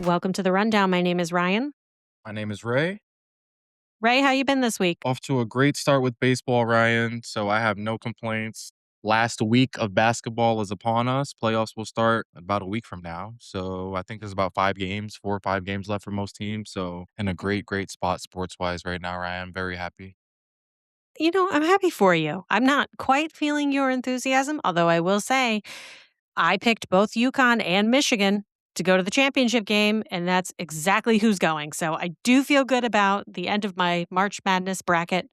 Welcome to the rundown. My name is Ryan. My name is Ray. Ray, how you been this week? Off to a great start with baseball, Ryan. So I have no complaints. Last week of basketball is upon us. Playoffs will start about a week from now. So I think there's about 5 games, 4 or 5 games left for most teams. So in a great spot sports wise right now, Ryan. I'm very happy. I'm happy for you. I'm not quite feeling your enthusiasm, although I will say I picked both UConn and Michigan to go to the championship game, and that's exactly who's going. So I do feel good about the end of my March Madness bracket.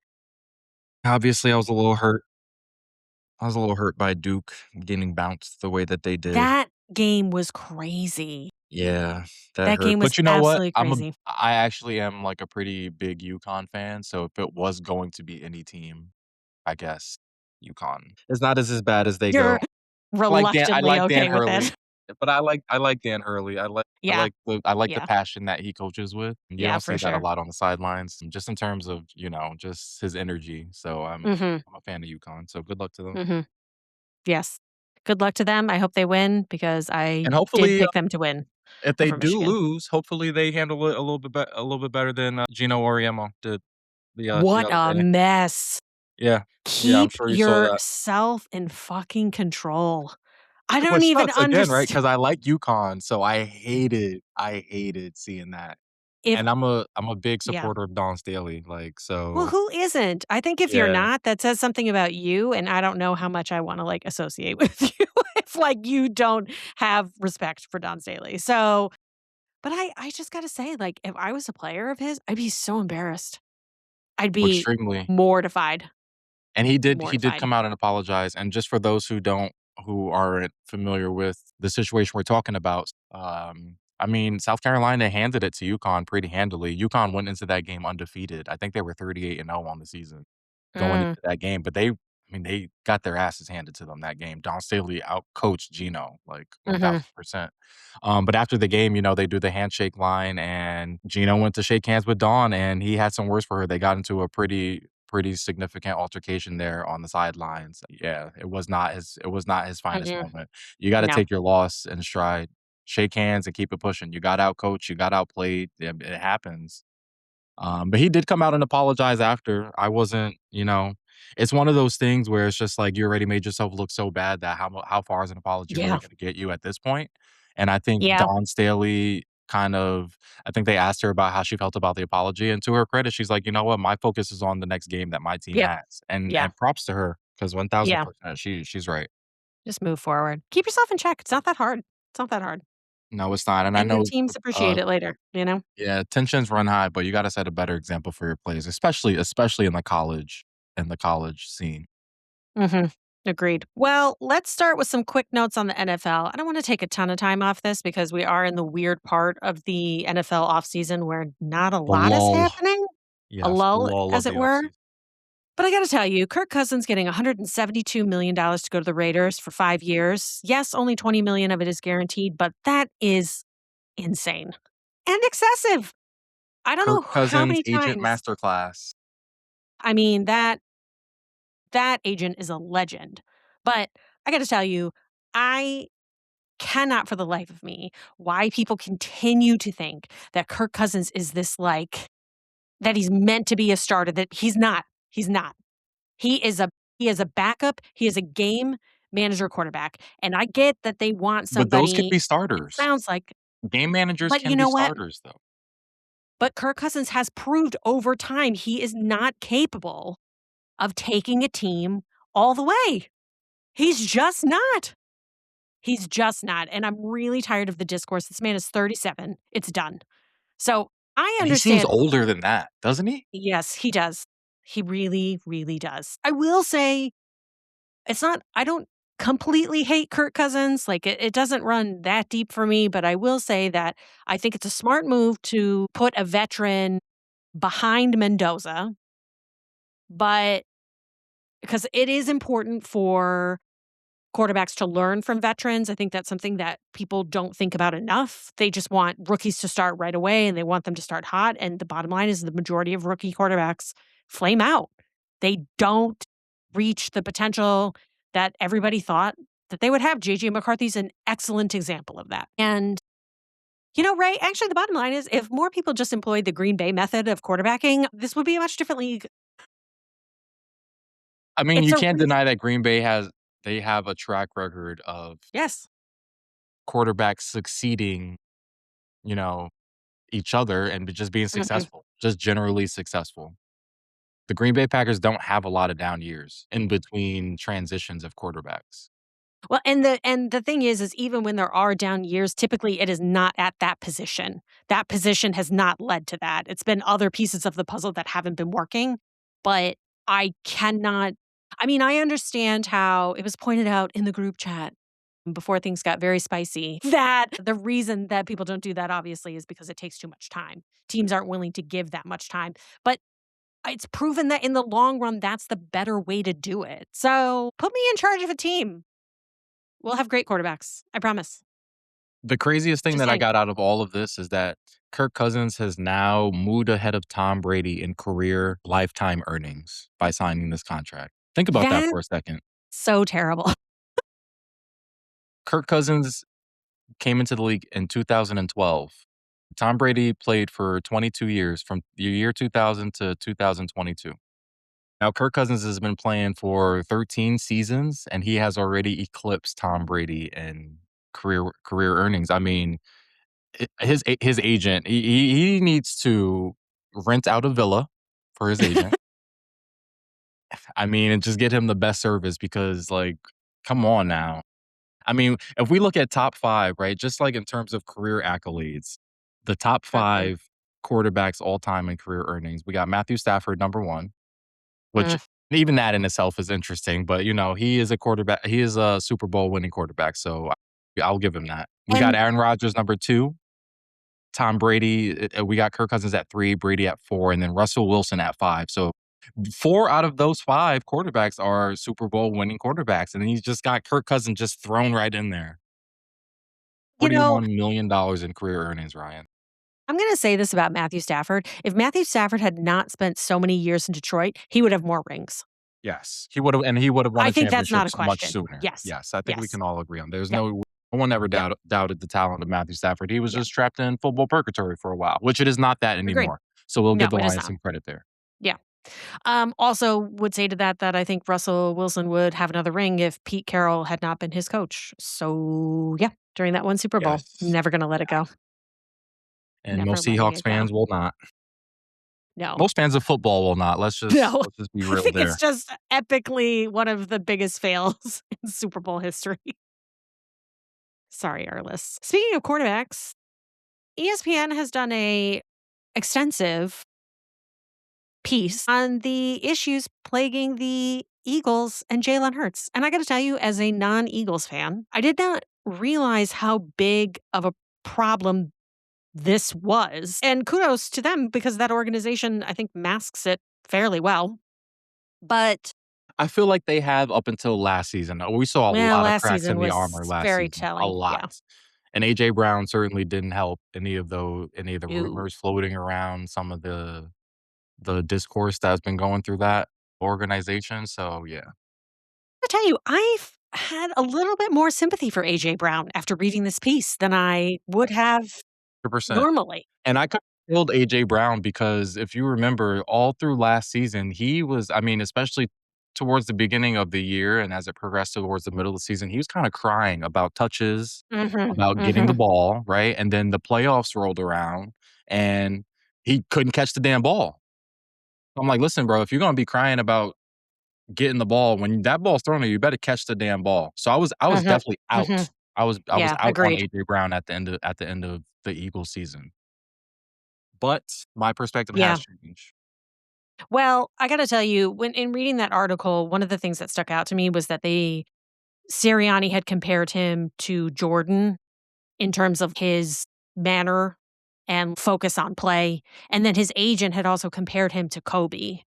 Obviously, I was a little hurt. I was a little hurt by Duke getting bounced the way that they did. That game was crazy. Yeah, that That hurt. game was But you know what? absolutely crazy. I actually am like a pretty big UConn fan. So if it was going to be any team, I guess UConn. It's not as bad as they You're go. I reluctantly like Dan okay with Hurley, it. but I like Dan Hurley. Yeah. I like the Yeah. passion that he coaches with. You Yeah, don't for see that a sure. lot on the sidelines, and just in terms of, just his energy. So Mhm. I'm a fan of UConn. So good luck to them. Mhm. Yes. Good luck to them. I hope they win because I And did hopefully, pick them to win if they over do Michigan. lose, hopefully they handle it a little bit better than Gino Auriemma did the What other a day. mess. Yeah. Yeah, I'm Keep sure you saw that. yourself in fucking control. I don't Which even sucks again, right? understand Because I like UConn, so I hated seeing that. if And I'm a big yeah. supporter of Dawn Staley, like, Well, so who isn't? I think if you're yeah. not, that says something about you, and I don't know how much I wanna, like, associate with you if, like, you don't have respect for Don Staley. So but I just gotta say, like, if I was a player of his, I'd be so embarrassed. I'd be Extremely. mortified, And he did mortified. come out and apologize, and just for those who aren't familiar with the situation we're talking about, I mean, South Carolina handed it to UConn pretty handily. UConn went into that game undefeated. I think they were 38-0 on the season going Mm, into that game, but they got their asses handed to them that game. Don Staley outcoached Gino, like, mhm. 1000%. But after the game, they do the handshake line, and Gino went to shake hands with Dawn, and he had some words for her. They got into a pretty significant altercation there on the sidelines. Yeah, it was not his finest Mm-mm. moment. You gotta No. take your loss in stride, shake hands, and keep it pushing. You got outcoached, you got outplayed. It happens. But he did come out and apologize after. I wasn't, it's one of those things where it's just like you already made yourself look so bad that how far is an apology really Yeah. gonna get you at this point? And I think Yeah. Dawn Staley I think they asked her about how she felt about the apology, and to her credit, she's like, "You know what? My focus is on the next game that my team Yep. has." And Yeah. and props to her because Yeah. 1000% she's right. Just move forward. Keep yourself in check. It's not that hard. It's not that hard. No, it's not, and I And the know, teams uh appreciate it later, you know? yeah, tensions run high, but you gotta set a better example for your players, especially in the college scene. Mhm. Agreed. Well, let's start with some quick notes on the NFL. I don't wanna take a ton of time off this because we are in the weird part of the NFL offseason where not a The lot is lull. happening, a Yes, the lull, lull as of it the were. offseason. But I gotta tell you, Kirk Cousins getting $172 million to go to the Raiders for 5 years. Yes, only 20 million of it is guaranteed, but that is insane and excessive. I don't Kirk know how Cousins many agent times masterclass. I mean, that agent is a legend. But I gotta tell you, I cannot for the life of me why people continue to think that Kirk Cousins is this, like that he's meant to be a starter, that he's not. He's not. He is a he is a backup, he is a game manager quarterback, and I get that they want But those can somebody be it starters. sounds like Game managers but can you be know what? starters, though. But Kirk Cousins has proved over time he is not capable of taking a team all the way. He's just not. He's just not, and I'm really tired of the discourse. This man is 37. It's done. So, I And he seems understand older than that, doesn't he? yes, he does. He really, really does. I will say it's not I don't completely hate Kirk Cousins, like, it doesn't run that deep for me, but I will say that I think it's a smart move to put a veteran behind Mendoza, but because it is important for quarterbacks to learn from veterans. I think that's something that people don't think about enough. They just want rookies to start right away and they want them to start hot. And the bottom line is the majority of rookie quarterbacks flame out. They don't reach the potential that everybody thought that they would have. JJ McCarthy's an excellent example of that. And Ray, actually, the bottom line is if more people just employed the Green Bay method of quarterbacking, this would be a much different league. I mean, It's you a can't reason. deny that they have a track record of Yes. quarterbacks succeeding, you know, each other and just being Mhm. successful, just generally successful. The Green Bay Packers don't have a lot of down years in between transitions of quarterbacks. Well, and the thing is even when there are down years, typically it is not at that position. That position has not led to that. It's been other pieces of the puzzle that haven't been working, but I cannot I mean, I understand how it was pointed out in the group chat before things got very spicy that the reason that people don't do that obviously is because it takes too much time. Teams aren't willing to give that much time. But it's proven that in the long run, that's the better way to do it. So put me in charge of a team. We'll have great quarterbacks. I promise. The craziest thing Just that I saying. got out of all of this is that Kirk Cousins has now moved ahead of Tom Brady in career lifetime earnings by signing this contract. Think about that That's for a second. so terrible. Kirk Cousins came into the league in 2012. Tom Brady played for 22 years from the year 2000 to 2022. Now, Kirk Cousins has been playing for 13 seasons, and he has already eclipsed Tom Brady in career earnings. I mean, his agent, he needs to rent out a villa for his agent. I mean, and just get him the best service because, like, come on now. I mean, if we look at top 5, right, just like in terms of career accolades, the top Mhm. 5 quarterbacks all time in career earnings, we got Matthew Stafford, number 1, which Mm. even that in itself is interesting, but, he is a Super Bowl winning quarterback, so I'll give him that. We got And Aaron Rodgers, number 2, Tom Brady, we got Kirk Cousins at 3, Brady at 4, and then Russell Wilson at 5. So 4 out of those 5 quarterbacks are Super Bowl winning quarterbacks, and then you just got Kirk Cousins just thrown right in there. you know, $41,000,000 in career earnings, Ryan. I'm going to say this about Matthew Stafford. If Matthew Stafford had not spent so many years in Detroit, he would have more rings. Yes, he would have won I a think that's not a championship much question. sooner. Yes. Yes, I think we Yes. can all agree on there's Yep. no one ever Yep. doubted the talent of Matthew Stafford. He was Yep. just trapped in football purgatory for a while, which it is not that Agreed. anymore. So we'll No, give the it is Lions not. some credit there. Yeah. Also would say to that I think Russell Wilson would have another ring if Pete Carroll had not been his coach. So yeah, during that one Super Bowl, Yes. never going to let it go. And Never most letting Seahawks it go. fans will not. No. Most fans of football will not. No. Let's just be I real think it's there. just epically one of the biggest fails in Super Bowl history. Sorry, our lists. Speaking of quarterbacks, ESPN has done a extensive piece on the issues plaguing the Eagles and Jalen Hurts. And I got to tell you, as a non-Eagles fan, I did not realize how big of a problem this was. And kudos to them because that organization, I think, masks it fairly well. But I feel like they have up until last season. We saw a well, lot of last cracks season in the armor was last very season, a telling. lot. Yeah. And AJ Brown certainly didn't help any of the Ooh. rumors floating around, some of the discourse that's been going through that organization. So yeah, I tell you, I've had a little bit more sympathy for AJ Brown after reading this piece than I would have 100%. normally. And I could killed AJ Brown because if you remember all through last season, he was I mean, especially towards the beginning of the year and as it progressed towards the middle of the season, he was kinda crying about touches, Mhm, about getting the mhm. ball, right? And then the playoffs rolled around and he couldn't catch the damn ball. I'm like, "Listen, bro, if you're gonna be crying about getting the ball, when that ball's thrown at you, you better catch the damn ball." So I was Mhm, definitely mhm. out. I was Yeah, out on agreed. AJ Brown at the end of the Eagles season. But my perspective has Yeah. changed. Well, I gotta tell you, when in reading that article, one of the things that stuck out to me was that Sirianni had compared him to Jordan in terms of his manner and focus on play, and then his agent had also compared him to Kobe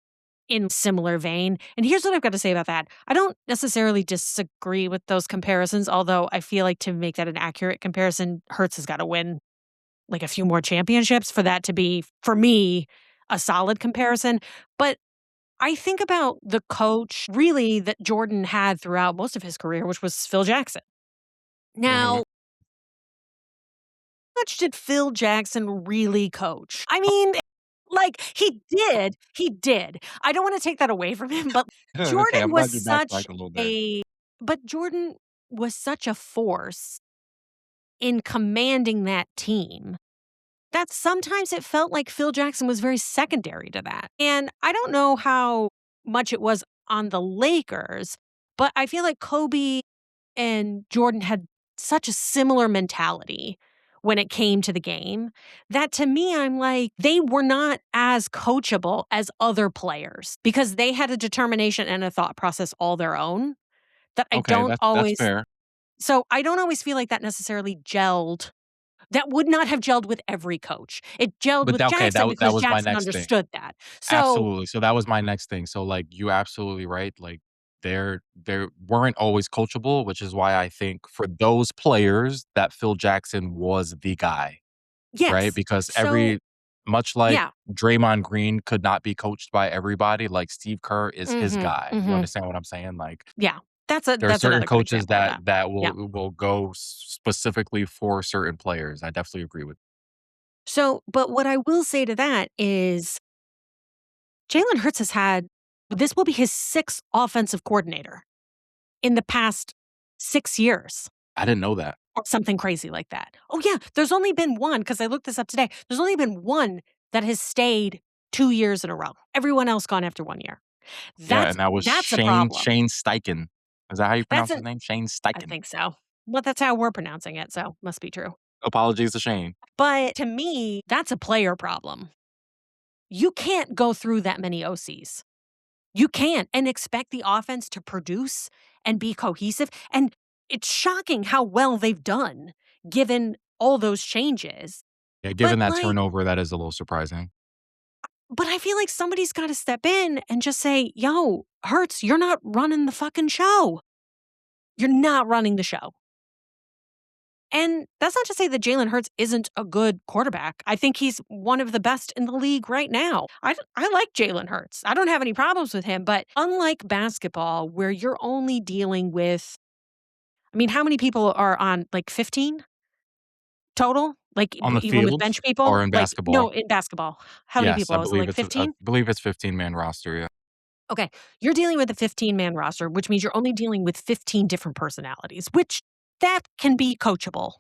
in similar vein. And here's what I've got to say about that. I don't necessarily disagree with those comparisons, although I feel like to make that an accurate comparison, Hertz has got to win like a few more championships for that to be, for me, a solid comparison. But I think about the coach really that Jordan had throughout most of his career, which was Phil Jackson. Mhm. Now, much did Phil Jackson really coach? I mean, like, he did. I don't wanna take that away from him, but Okay, Jordan I'm was glad you backtracked such a little bit. a but Jordan was such a force in commanding that team that sometimes it felt like Phil Jackson was very secondary to that. And I don't know how much it was on the Lakers, but I feel like Kobe and Jordan had such a similar mentality when it came to the game that to me, I'm like, they were not as coachable as other players because they had a determination and a thought process all their own that I Okay, don't that's always, fair. so I don't always feel like that necessarily gelled. That would not have gelled with every coach. It gelled But with that okay, Jackson that because was my Jackson next thing. understood that. So, Absolutely. So that was my next thing. So, like, you absolutely right. Like, they weren't always coachable, which is why I think for those players that Phil Jackson was the guy, right? yes. Because So, every much like yeah. Draymond Green could not be coached by everybody, like Steve Kerr is his Mhm, guy. You mhm. understand what I'm saying? Like, Yeah. there are That's certain another good coaches example of that. that Yeah. will go specifically for certain players. I definitely agree with. So, but what I will say to that is Jalen Hurts has had this will be his 6th offensive coordinator in the past 6 years I didn't know that. or something crazy like that. Oh, yeah. There's only been one because I looked this up today. There's only been one that has stayed 2 years in a row. Everyone else gone after 1 year. Yeah, and that was That's a problem. Shane Steichen. Is that how you That's pronounce a his name? Shane I Steichen. think so. Well, that's how we're pronouncing it, so must be true. Apologies to Shane. But to me, that's a player problem. You can't go through that many OCs. You can't and expect the offense to produce and be cohesive, and it's shocking how well they've done given all those changes. Yeah, But, given that like turnover, that is a little surprising. but I feel like somebody's gotta step in and just say, "Yo, Hurts, you're not running the fucking show. You're not running the show." And that's not to say that Jalen Hurts isn't a good quarterback. I think he's one of the best in the league right now. I like Jalen Hurts. I don't have any problems with him, but unlike basketball, where you're only dealing with, I mean, how many people are on like 15 total? Like On the even with field bench people? or in Like, basketball? no, in basketball. How many Yes, people? Was it like I 15? believe it's 15-man roster, yeah. Okay. You're dealing with a 15-man roster, which means you're only dealing with 15 different personalities, which that can be coachable.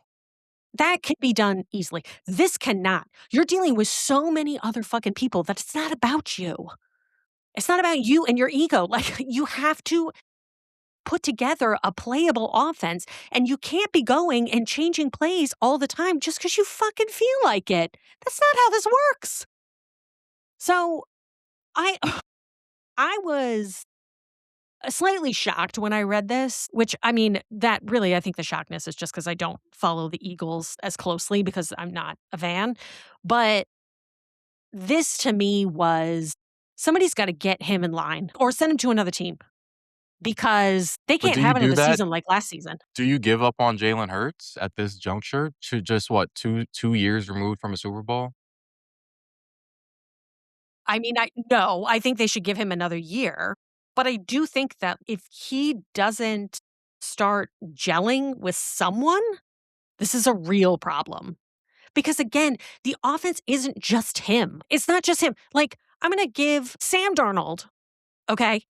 That can be done easily. This cannot. You're dealing with so many other fucking people that it's not about you. It's not about you and your ego. Like, you have to put together a playable offense, and you can't be going and changing plays all the time just because you fucking feel like it. That's not how this works. So I I was slightly shocked when I read this, which I mean, that really, I think the shockness is just because I don't follow the Eagles as closely because I'm not a fan. But this to me was somebody's got to get him in line or send him to another team because they But can't do you have do another that? season like last season. Do you give up on Jalen Hurts at this juncture to just what, 2 years removed from a Super Bowl? I mean, I no, I think they should give him another year, but I do think that if he doesn't start gelling with someone, this is a real problem. Because again, the offense isn't just him. It's not just him. Like, I'm going to give Sam Darnold, okay?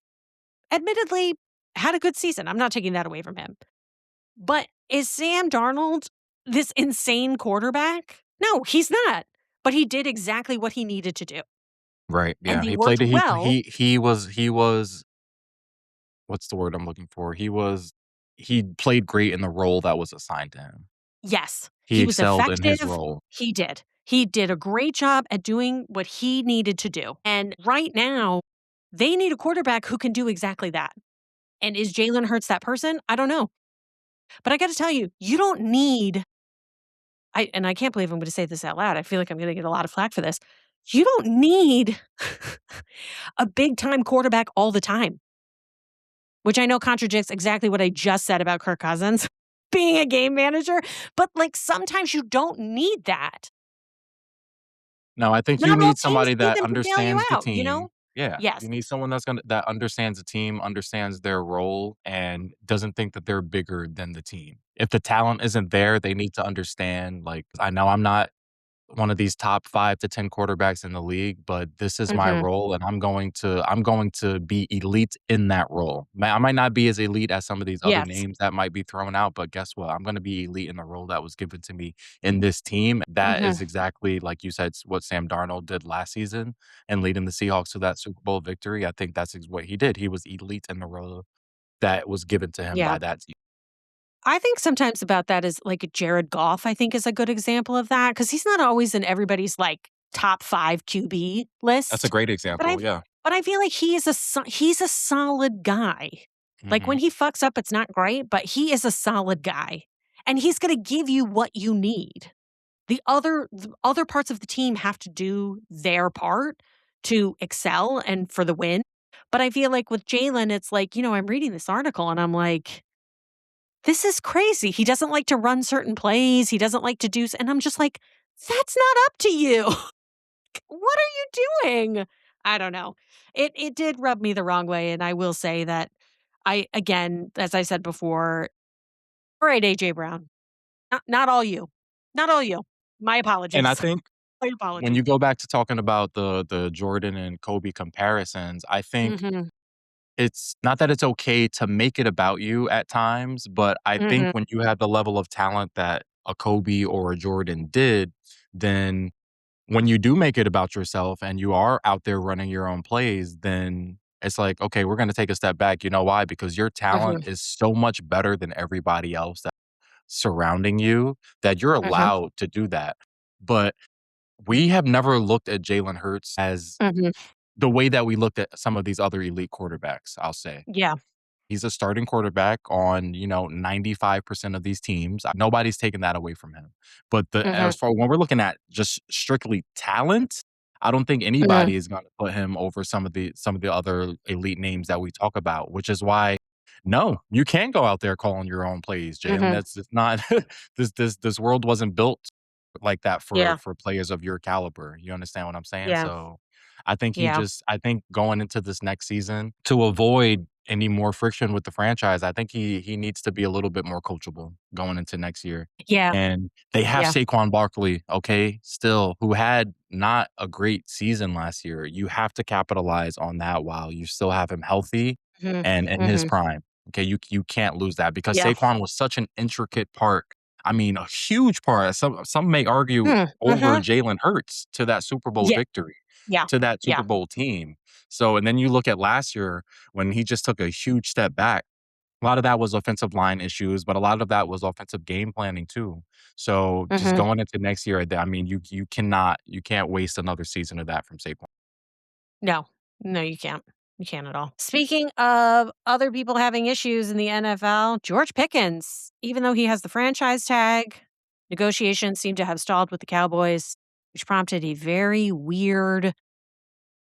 Admittedly, had a good season. I'm not taking that away from him. But is Sam Darnold this insane quarterback? No, he's not. But he did exactly what he needed to do. Right, And yeah, he he worked played well. he was what's the word I'm looking for? He played great in the role that was assigned to him. Yes, He he was excelled in his effective. role. He did. He did a great job at doing what he needed to do. And right now, they need a quarterback who can do exactly that. And is Jalen Hurts that person? I don't know. But I got to tell you, you don't need I can't believe I'm going to say this out loud. I feel like I'm going to get a lot of flack for this. You don't need a big time quarterback all the time, which I know contradicts exactly what I just said about Kirk Cousins being a game manager, but like sometimes you don't need that. No, I think you Not all need teams somebody need that them to bail you understands the out, you team. know? Yeah, you Yes. need someone that understands the team, understands their role, and doesn't think that they're bigger than the team. if the talent isn't there, they need to understand, like, I know I'm not one of these top 5 to 10 quarterbacks in the league, but this is my Mhm. role, and I'm going to be elite in that role. I might not be as elite as some of these other Yes. names that might be thrown out, but guess what? I'm gonna be elite in the role that was given to me in this team. That Mhm. is exactly, like you said, what Sam Darnold did last season and leading the Seahawks to that Super Bowl victory. I think that's what he did. He was elite in the role that was given to him Yeah. by that team. I think sometimes about that is like Jared Goff, I think is a good example of that because he's not always in everybody's like top 5 QB That's a list. great But I example, yeah. but I feel like he's a solid guy. Like when Mhm. he fucks up, it's not great, but he is a solid guy. And he's gonna give you what you need. The other parts of the team have to do their part to excel and for the win. But I feel like with Jalen, it's like, I'm reading this article and I'm like, this is crazy. He doesn't like to run certain plays. He doesn't like to and I'm just like, that's not up to you. What are you doing? I don't know. It did rub me the wrong way, and I will say that again, as I said before, all right, AJ Brown. Not all you. Not all you. My And I apologies. think My when apologies. you go back to talking about the Jordan and Kobe comparisons, I think Mhm. it's not that it's okay to make it about you at times, but I think Mhm. when you have the level of talent that a Kobe or a Jordan did, then when you do make it about yourself and you are out there running your own plays, then it's like, okay, we're going to take a step back. You know why? Because your talent Mhm. is so much better than everybody else that's surrounding you that you're Mhm. allowed to do that. But we have never looked at Jalen Hurts as Mhm. the way that we looked at some of these other elite quarterbacks, I'll say. Yeah. He's a starting quarterback on, 95% of these teams. Nobody's taking that away from him. But Mhm. as far when we're looking at just strictly talent, I don't think Mhm. anybody is gonna put him over some of the other elite names that we talk about, which is why, no, you can't go out there calling your own plays, Jalen. Mhm. That's just not this world wasn't built like that for Yeah. for players of your caliber. You understand what I'm saying? Yeah. So, Yeah. I think going into this next season, to avoid any more friction with the franchise, I think he needs to be a little bit more coachable going into next year. Yeah. And they have Yeah. Saquon Barkley, okay, still, who had not a great season last year. You have to capitalize on that while you still have him healthy Mhm. and in his Mhm. prime. Okay, you can't lose that because Yeah. Saquon was such an intricate part. I mean, a huge part. Some may argue Mm. over Mhm. Jalen Hurts to that Super Bowl Yeah. victory, Yeah. to that Yeah. Super Bowl team. So, and then you look at last year when he just took a huge step back. A lot of that was offensive line issues, but a lot of that was offensive game planning too. So just Mhm. going into next year, I mean, you can't waste another season of that from Saquon. No. No, you can't. You can't at all. Speaking of other people having issues in the NFL, George Pickens, even though he has the franchise tag, negotiations seem to have stalled with the Cowboys, which prompted a very weird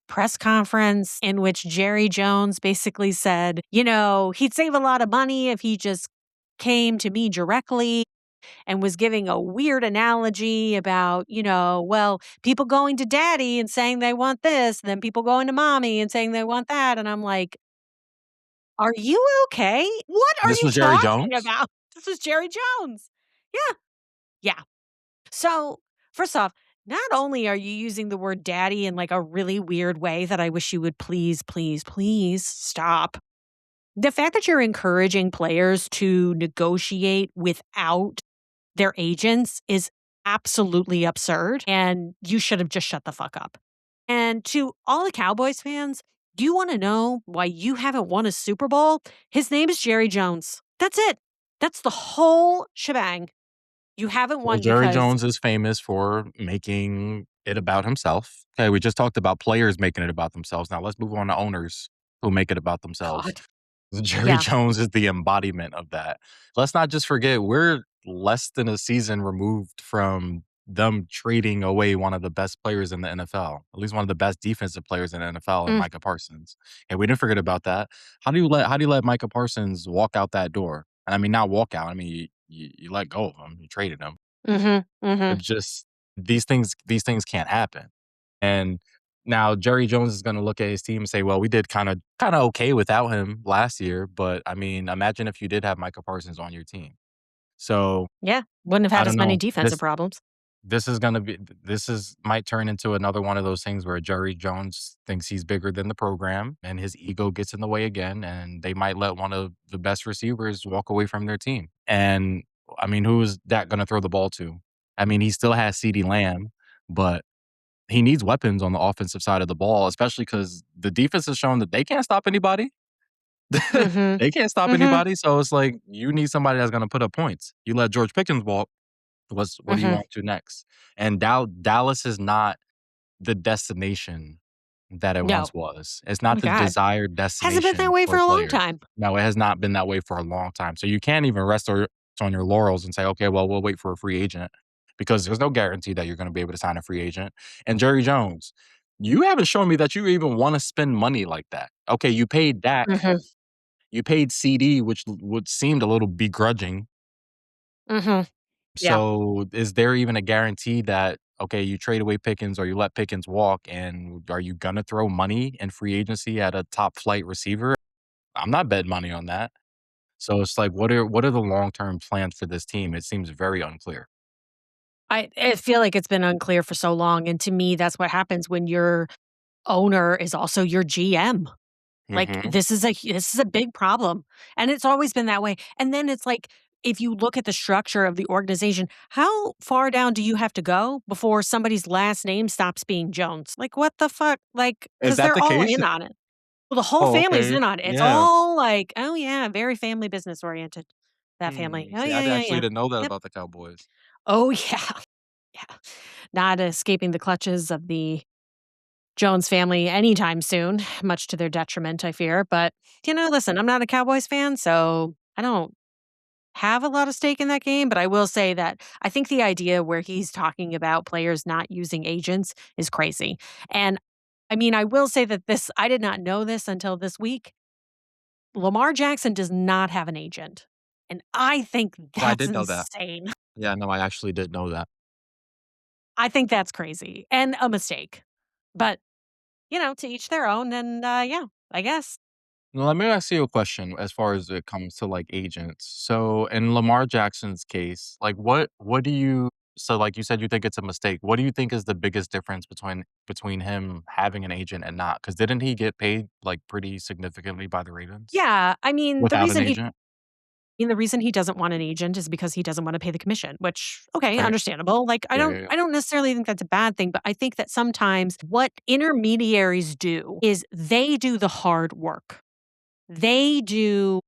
press conference in which Jerry Jones basically said, he'd save a lot of money if he just came to me directly and was giving a weird analogy about, well, people going to daddy and saying they want this, then people going to mommy and saying they want that. And I'm like, are you okay? What are This you was Jerry talking Jones. about? This was Jerry Jones. Yeah. Yeah. So, first off, not only are you using the word daddy in like a really weird way that I wish you would please, please, please stop. The fact that you're encouraging players to negotiate without their agents is absolutely absurd, and you should have just shut the fuck up. And to all the Cowboys fans, do you want to know why you haven't won a Super Bowl? His name is Jerry Jones. That's it. That's the whole shebang. You haven't Well, won Jerry because Jones is famous for making it about himself. Okay, we just talked about players making it about themselves. Now let's move on to owners who make it about themselves. God. Jerry Yeah. Jones is the embodiment of that. Let's not just forget we're less than a season removed from them trading away one of the best players in the NFL, at least one of the best defensive players in the NFL, and Mm, Micah Parsons. And we didn't forget about that. How do you let Micah Parsons walk out that door? And I mean, not walk out. I mean, you let go of him. You traded him. mhm, mhm. It's just these things can't happen. And now Jerry Jones is gonna look at his team and say, "Well, we did kinda okay without him last year, but I mean, imagine if you did have Micah Parsons on your team." So, Yeah, wouldn't have I had don't as many know. defensive problems. This is gonna be this is might turn into another one of those things where Jerry Jones thinks he's bigger than the program, and his ego gets in the way again, and they might let one of the best receivers walk away from their team. And, I mean, who is that gonna throw the ball to? I mean, he still has CeeDee Lamb, but he needs weapons on the offensive side of the ball, especially because the defense has shown that they can't stop anybody. Mhm. They can't stop Mhm. anybody, so it's like, you need somebody that's gonna put up points. You let George Pickens walk, what do you Mhm. want to next? And Dallas is not the destination that it No. once was. It's Oh not my the god. desired Hasn't been that destination way for for a long players. time. No, it has not been that way for a long time. So you can't even rest on your laurels and say, "Okay, well, we'll wait for a free agent," because there's no guarantee that you're gonna be able to sign a free agent. And Jerry Jones, you haven't shown me that you even wanna spend money like that. Okay, you paid Dak, Mhm. you paid CD, which seemed a little begrudging. Mhm. Yeah. So, is there even a guarantee that, okay, you trade away Pickens or you let Pickens walk, and are you gonna throw money in free agency at a top flight receiver? I'm not betting money on that. So it's like, what are the long-term plans for this team? It seems very unclear. I feel like it's been unclear for so long, and to me, that's what happens when your owner is also your GM. Like, Mhm. this is a big problem, and it's always been that way, and then it's like, if you look at the structure of the organization, how far down do you have to go before somebody's last name stops being Jones? Like, what the fuck? Like, Is because 'cause that they're the all case? in on it. Well, the whole Oh, family's okay. in on it. It's Yeah. all like, "Oh, yeah, very family business oriented, that family. Oh, See, I yeah, yeah, actually yeah. didn't know that Yep. about the Cowboys. Oh, yeah. Yeah. Not escaping the clutches of the Jones family anytime soon, much to their detriment, I fear. But, listen, I'm not a Cowboys fan, so I don't have a lot of stake in that game. But I will say that I think the idea where he's talking about players not using agents is crazy. And I mean, I will say that I did not know this until this week. Lamar Jackson does not have an agent. And I think Oh, I that's did know that. insane. Yeah, no, I actually did know that. I think that's crazy and a mistake. But, to each their own. And yeah, I guess. Now, let me ask you a question as far as it comes to, like, agents. So, in Lamar Jackson's case, like, what do you so, like you said, you think it's a mistake. What do you think is the biggest difference between him having an agent and not? Because 'Cause didn't he get paid, like, pretty significantly by the Ravens Yeah, I mean, the without an reason he agent? the reason he doesn't want an agent is because he doesn't wanna pay the commission, which, okay, Right. understandable. Like, I Yeah, don't yeah, yeah. I don't necessarily think that's a bad thing, but I think that sometimes what intermediaries do is they do the hard work. They do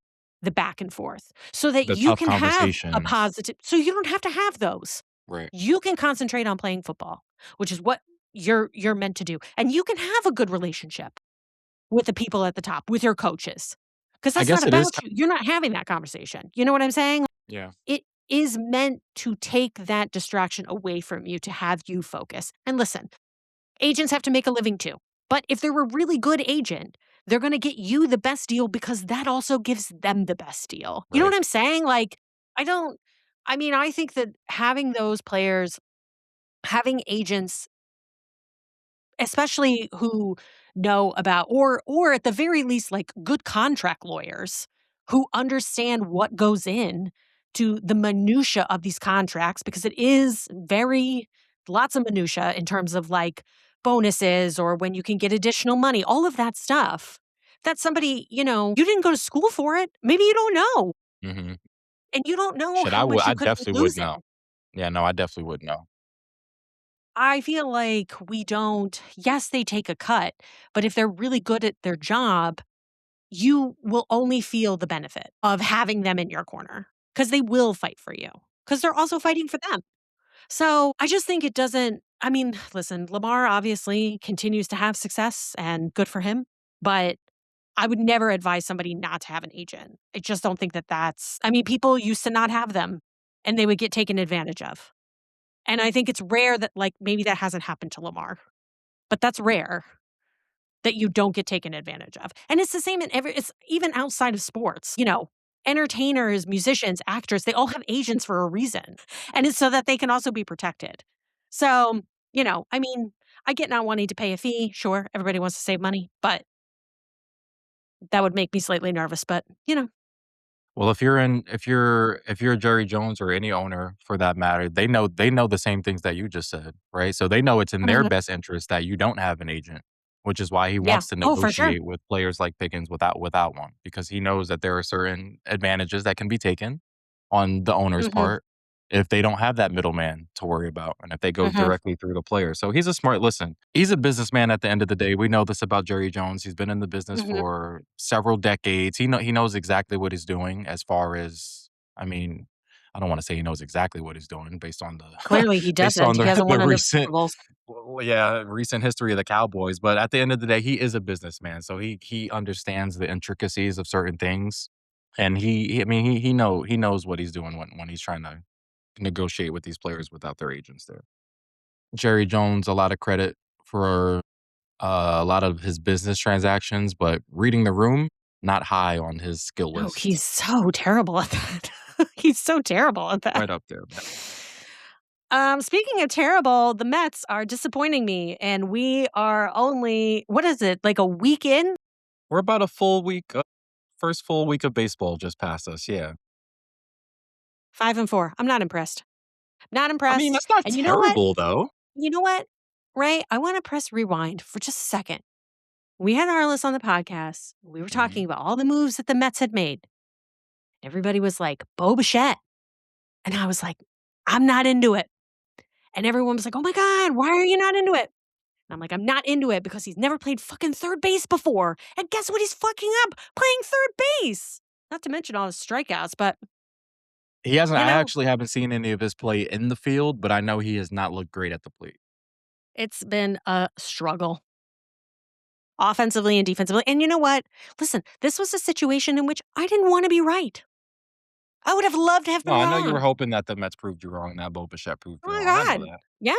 the back and forth so that The you tough can have a conversations. positive so you don't have to have those. Right. You can concentrate on playing football, which is what you're meant to do, and you can have a good relationship with the people at the top, with your coaches, because I that's not guess it is about you. You're not having that conversation. You know what I'm saying? yeah. It is meant to take that distraction away from you to have you focus. And listen, agents have to make a living too. But if they're a really good agent, they're going to get you the best deal because that also gives them the best deal. You know Right. what I'm saying? Like, I don't, I mean, I think that having those players, having agents, especially who know about or at the very least like good contract lawyers who understand what goes in to the minutia of these contracts because it is very lots of minutia in terms of like bonuses or when you can get additional money, all of that stuff. That somebody, you didn't go to school for it. Maybe you don't know. Mhm. And you don't know Shit, how much I you could be definitely would know. losing. Yeah, no, I definitely would know. I feel like we don't, yes, they take a cut, but if they're really good at their job, you will only feel the benefit of having them in your corner because they will fight for you because they're also fighting for them. So I just think it doesn't, I mean, listen, Lamar obviously continues to have success and good for him, but I would never advise somebody not to have an agent. I just don't think that I mean, people used to not have them and they would get taken advantage of. And I think it's rare that, like, maybe that hasn't happened to Lamar, but that's rare that you don't get taken advantage of. And it's the same it's even outside of sports, entertainers, musicians, actors, they all have agents for a reason. And it's so that they can also be protected. So, I mean, I get not wanting to pay a fee. Sure, everybody wants to save money, but that would make me slightly nervous. But, Well, if you're Jerry Jones or any owner for that matter, they know the same things that you just said, right? So they know it's in their Mhm. best interest that you don't have an agent, which is why he Yeah. wants to Oh, for sure. negotiate with players like Pickens without one, because he knows that there are certain advantages that can be taken on the owner's Mhm. part if they don't have that middleman to worry about and if they go Mhm. directly through the player. So he's a smart listen, he's a businessman at the end of the day. We know this about Jerry Jones. He's been in the business Mhm. for several decades. He knows exactly what he's doing as far as I mean, I don't wanna say he knows exactly what he's doing based on the Clearly, he based on doesn't. He hasn't the won enough Super recent Bowls. yeah, recent history of the Cowboys, but at the end of the day, he is a businessman, so he understands the intricacies of certain things, and I mean, he knows what he's doing when he's trying to negotiate with these players without their agents there. Jerry Jones, a lot of credit for, a lot of his business transactions, but reading the room, not high on his skill No, list. he's so terrible at that. He's so terrible at that. Right up there, man. Speaking of terrible, the Mets are disappointing me, and we are only what is it, like a week in? We're about a full week first full week of baseball just passed us, yeah. 5-4. I'm not impressed. Not I mean, impressed. that's not And you know what? terrible, though. You know what? Ray, I want to press rewind for just a second. We had Arliss on the podcast. We were talking Mhm. about all the moves that the Mets had made. Everybody was like, Bo Bichette. And I was like, I'm not into it. And everyone was like, oh my God, why are you not into it? And I'm like, I'm not into it because he's never played fucking third base before. And guess what? He's fucking up playing third base. Not to mention all his strikeouts, but He hasn't you I know, actually haven't seen any of his play in the field, but I know he has not looked great at the plate. it's been a struggle offensively and defensively. And you know what? Listen, this was a situation in which I didn't want to be right. I would have loved to have No, been I know you were wrong. hoping that the Mets proved you wrong and that Bo Bichette proved Oh you my wrong, I know God. that. Yeah.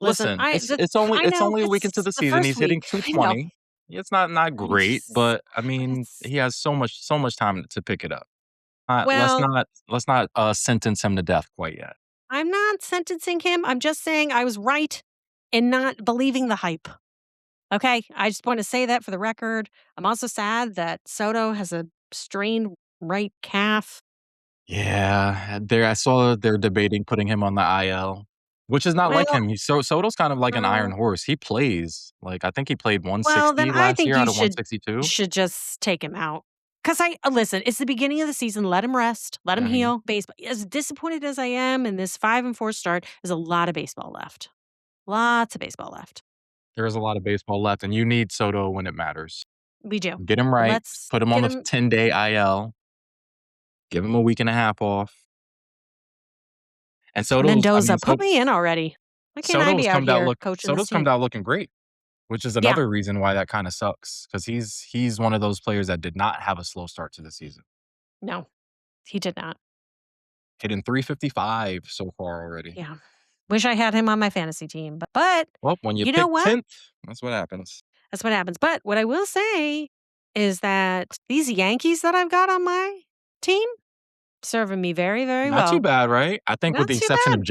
Listen, Listen, I it's know only a week into it's the the season, first he's hitting week. I know. 220. It's not I'm great, just, but, I but mean, it's, he has so much time to pick it up. well, Let's not, sentence him to death quite yet. I'm not sentencing him. I'm just saying I was right in not believing the hype. Okay. I just want to say that for the record. I'm also sad that Soto has a strained right calf. Yeah, there I saw they're debating putting him on the IL, which is not like Well, him. Soto's kind of like an uh, iron horse. He plays. Like, I think he played well, then 160 I last think year you out of 162. should just take him out. Cause listen, it's the beginning of the season. Let him rest. Let him Mhm. heal. Baseball. As disappointed as I am in this 5-4 start, there's a lot of baseball left. Lots of baseball left. There is a lot of baseball left, and you need Soto when it matters. We do. Get him right, Let's put him on get the him 10-day IL, give him a week and a half off, and Mendoza. Put me in already. Why can't I be out here coaching this Soto's come team? out looking great, which is Yeah. another reason why that kinda sucks because he's one of those players that did not have a slow start to the season. No, he did not. Hitting 355 so far already. Yeah. Wish I had him on my fantasy team, but Well, when you you know pick what? 10th, that's what happens. That's what happens. But what I will say is that these Yankees that I've got on my team serving me very, very Not too well. bad, right? I think with Not the too exception of bad.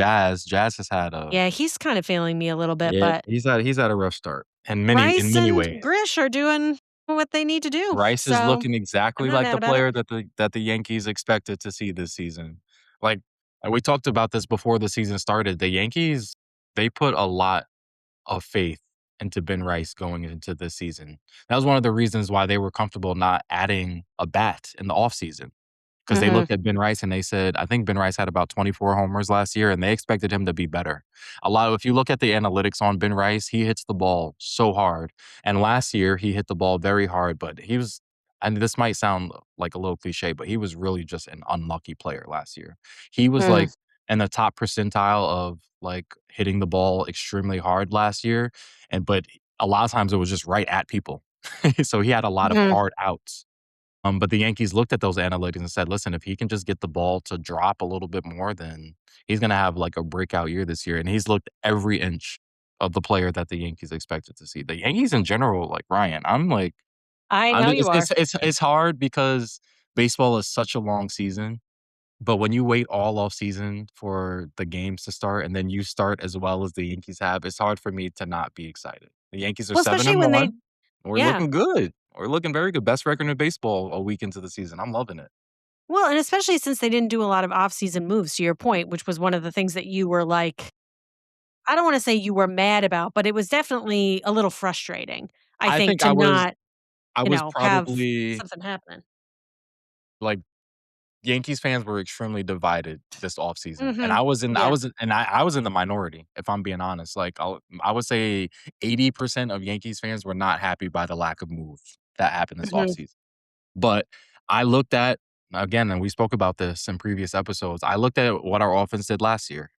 Jazz has had a Yeah, he's kind of failing me a little bit, yeah, but he's had a rough start in Rice many and ways. Grish are doing what they need to do. Rice is So looking I'm exactly not like mad the about it. player that the Yankees expected to see this season. Like, we talked about this before the season started. The Yankees, they put a lot of faith into Ben Rice going into this season. That was one of the reasons why they were comfortable not adding a bat in the offseason. 'Cause they Hmm. looked at Ben Rice and they said I think Ben Rice had about 24 homers last year, and they expected him to be better. A lot if you look at the analytics on Ben Rice, he hits the ball so hard, and last year, he hit the ball very hard, but he was and this might sound like a little cliche, but he was really just an unlucky player last year. He was, Mm, like, in the top percentile of, like, hitting the ball extremely hard last year, but a lot of times it was just right at people. So he had a lot of mhm. hard outs. But the Yankees looked at those analytics and said, "Listen, if he can just get the ball to drop a little bit more, then he's gonna have, like, a breakout year this year," and he's looked every inch of the player that the Yankees expected to see. The Yankees in general, like, Ryan, I know you are. it's hard because baseball is such a long season, but when you wait all off season for the games to start and then you start as well as the Yankees have, it's hard for me to not be excited. The Yankees are Well, 7 especially and when they 1. We're yeah. looking good. We're looking very good. Best record in baseball a week into the season. I'm loving it. Well, and especially since they didn't do a lot of off-season moves, to your point, which was one of the things that you were like, I don't wanna say you were mad about, but it was definitely a little frustrating, I I think, think to not, I was have probably something happen. like Yankees fans were extremely divided this offseason, and Mhm. Yeah. I was in the minority, if I'm being honest. Like, I would say 80% of Yankees fans were not happy by the lack of moves that happened this Mhm. offseason. But I looked at again, and we spoke about this in previous episodes, I looked at what our offense did last year.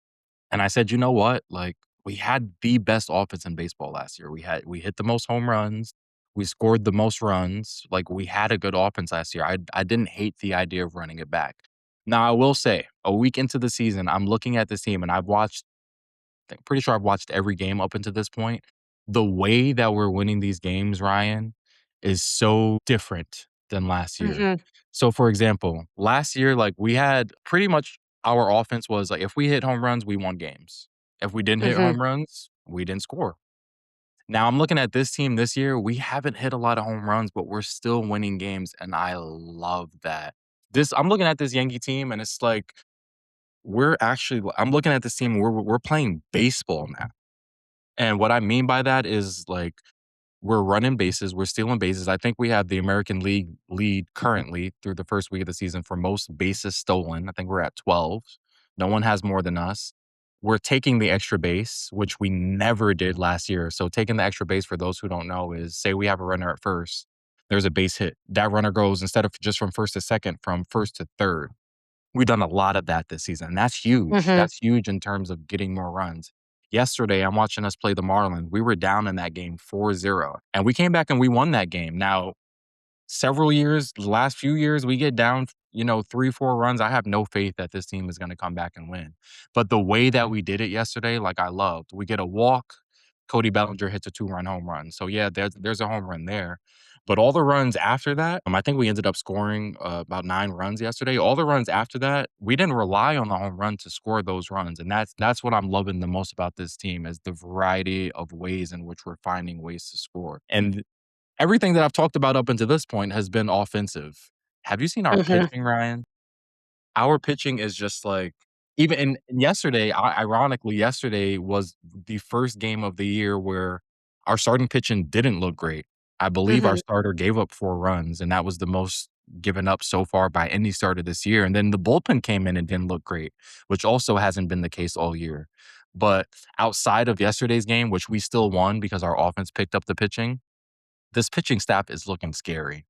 And I said, "You know what? Like, we had the best offense in baseball last year. We hit the most home runs. We scored the most runs. Like, we had a good offense last year. I didn't hate the idea of running it back." Now, I will say, a week into the season, I'm looking at this team and pretty sure I've watched every game up until this point. The way that we're winning these games, Ryan, is so different than last year. Mhm. So, for example, last year, like we had pretty much our offense was like if we hit home runs, we won games. If we didn't hit Mhm. home runs, we didn't score. Now I'm looking at this team this year. We haven't hit a lot of home runs, but we're still winning games, and I love that. This I'm looking at this Yankee team, and it's like I'm looking at this team. We're playing baseball now. And what I mean by that is, like, we're running bases, we're stealing bases. I think we have the American League lead currently through the first week of the season for most bases stolen. I think we're at 12. No one has more than us. We're taking the extra base, which we never did last year. So taking the extra base, for those who don't know, is say we have a runner at first, there's a base hit. That runner goes instead of just from first to second, from first to third. We've done a lot of that this season, and that's huge. Mhm. That's huge in terms of getting more runs. Yesterday, I'm watching us play the Marlins. We were down in that game 4-0, and we came back and we won that game. Now, several years, the last few years, we get down, 3, 4 runs. I have no faith that this team is gonna come back and win. But the way that we did it yesterday, like, I loved. We get a walk, Cody Bellinger hits a two-run home run. So, yeah, there's a home run there. But all the runs after that, I think we ended up scoring, about 9 runs yesterday. All the runs after that, we didn't rely on the home run to score those runs, and that's what I'm loving the most about this team is the variety of ways in which we're finding ways to score. And everything that I've talked about up until this point has been offensive. Have you seen our Mhm. pitching, Ryan? Our pitching is just like even and yesterday, ironically, yesterday was the first game of the year where our starting pitching didn't look great. I believe our Mhm. starter gave up 4 runs, and that was the most given up so far by any starter this year, and then the bullpen came in and didn't look great, which also hasn't been the case all year. But outside of yesterday's game, which we still won because our offense picked up the pitching, this pitching staff is looking scary.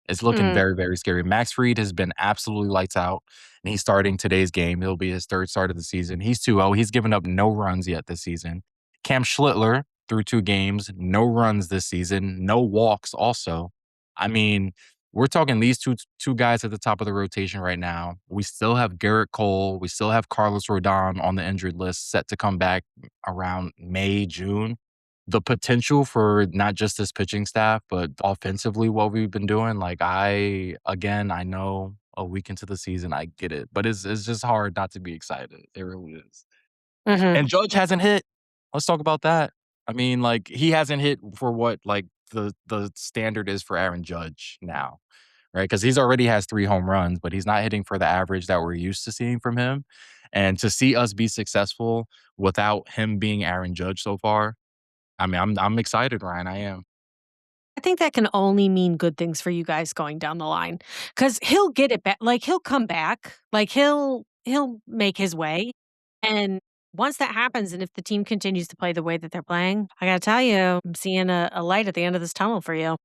It's looking Mm. very, very scary. Max Fried has been absolutely lights out, and he's starting today's game. It'll be his 3rd start of the season. He's 2-0. He's given up no runs yet this season. Cam Schlittler through 2 games, no runs this season, no walks also. I mean, we're talking these two guys at the top of the rotation right now. We still have Garrett Cole. We still have Carlos Rodon on the injured list set to come back around May, June. The potential for not just this pitching staff, but offensively what we've been doing, like, I know a week into the season, I get it, but it's just hard not to be excited. It really is. Mhm. And Judge hasn't hit. Let's talk about that. I mean, like, he hasn't hit for what, like, the standard is for Aaron Judge now, right? Because he's already has 3 home runs, but he's not hitting for the average that we're used to seeing from him. And to see us be successful without him being Aaron Judge so far, I mean, I'm excited, Ryan, I am. I think that can only mean good things for you guys going down the line, because 'cause he'll get it back, like, he'll come back, like, he'll make his way, and once that happens, and if the team continues to play the way that they're playing, I gotta tell you, I'm seeing a light at the end of this tunnel for you.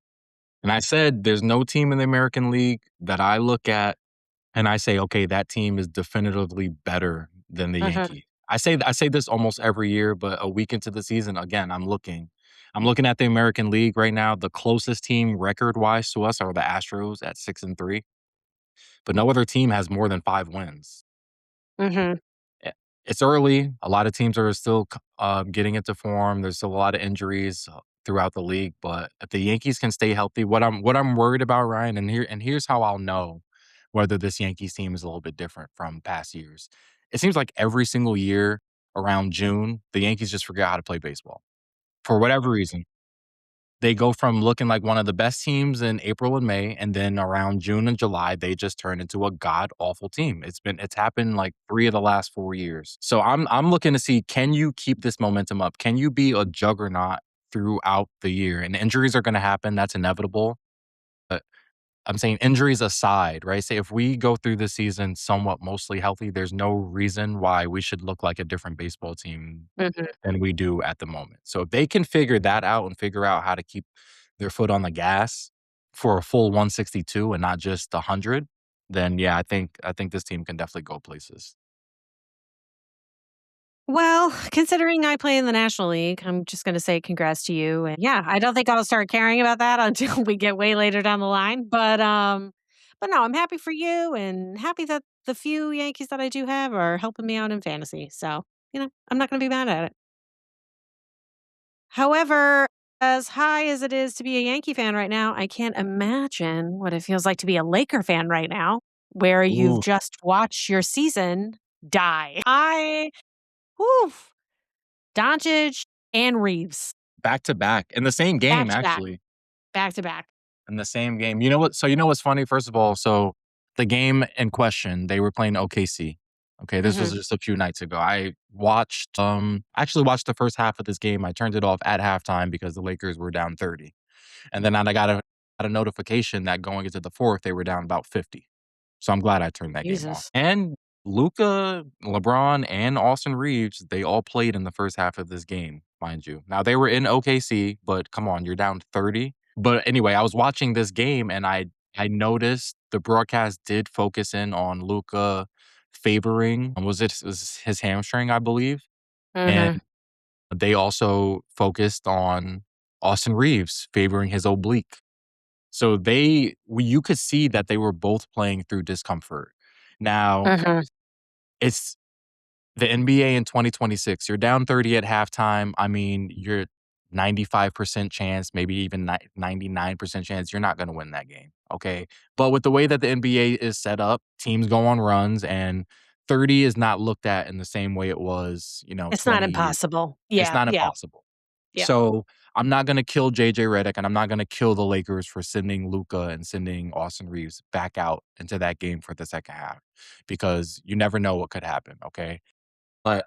And I said, there's no team in the American League that I look at and I say, "Okay, that team is definitively better than the Mhm. Yankees." I say this almost every year, but a week into the season, again, I'm looking at the American League right now. The closest team record-wise to us are the Astros at 6-3, but no other team has more than 5 wins. Mhm. Eh, it's early. A lot of teams are still getting into form. There's still a lot of injuries throughout the league, but if the Yankees can stay healthy, what I'm worried about, Ryan, and here's how I'll know whether this Yankees team is a little bit different from past years. It seems like every single year around June, the Yankees just forget how to play baseball for whatever reason. They go from looking like one of the best teams in April and May, and then around June and July, they just turn into a god awful team. It's happened like 3 of the last 4 years. So I'm looking to see, can you keep this momentum up? Can you be a juggernaut throughout the year? And injuries are gonna happen, that's inevitable. But I'm saying injuries aside, right? Say if we go through the season somewhat mostly healthy, there's no reason why we should look like a different baseball team Mhm. than we do at the moment. So if they can figure that out and figure out how to keep their foot on the gas for a full 162 and not just 100, then yeah, I think this team can definitely go places. Well, considering I play in the National League, I'm just gonna say congrats to you, and yeah, I don't think I'll start caring about that until we get way later down the line, but no, I'm happy for you and happy that the few Yankees that I do have are helping me out in fantasy, so, I'm not gonna be mad at it. However, as high as it is to be a Yankee fan right now, I can't imagine what it feels like to be a Laker fan right now, where you've Ooh, just watched your season die. Whew, Doncic and Reeves, back to back in the same back game, to back, actually. back to back. In the same game. You know what? So you know what's funny? First of all, so the game in question, they were playing OKC. Okay, this was Mhm. just a few nights ago. I actually watched the first half of this game. I turned it off at halftime because the Lakers were down 30. And then I got a notification that going into the fourth, they were down about 50. So I'm glad I turned that game off. Jesus. And Luca, LeBron, and Austin Reeves, they all played in the first half of this game, mind you. Now they were in OKC, but come on, you're down 30. But anyway, I was watching this game and I noticed the broadcast did focus in on Luca favoring was his hamstring, I believe. And Mhm, they also focused on Austin Reeves favoring his oblique. So you could see that they were both playing through discomfort. Now, mhm. it's the NBA in 2026. You're down 30 at halftime. I mean, you're 95% chance, maybe even 99% chance you're not going to win that game. Okay. But with the way that the NBA is set up, teams go on runs and 30 is not looked at in the same way it was, It's not 20 years. impossible. It's Yeah, not yeah, impossible. yeah. So I'm not gonna kill JJ Redick, and I'm not gonna kill the Lakers for sending Luca and sending Austin Reeves back out into that game for the second half because you never know what could happen, okay? But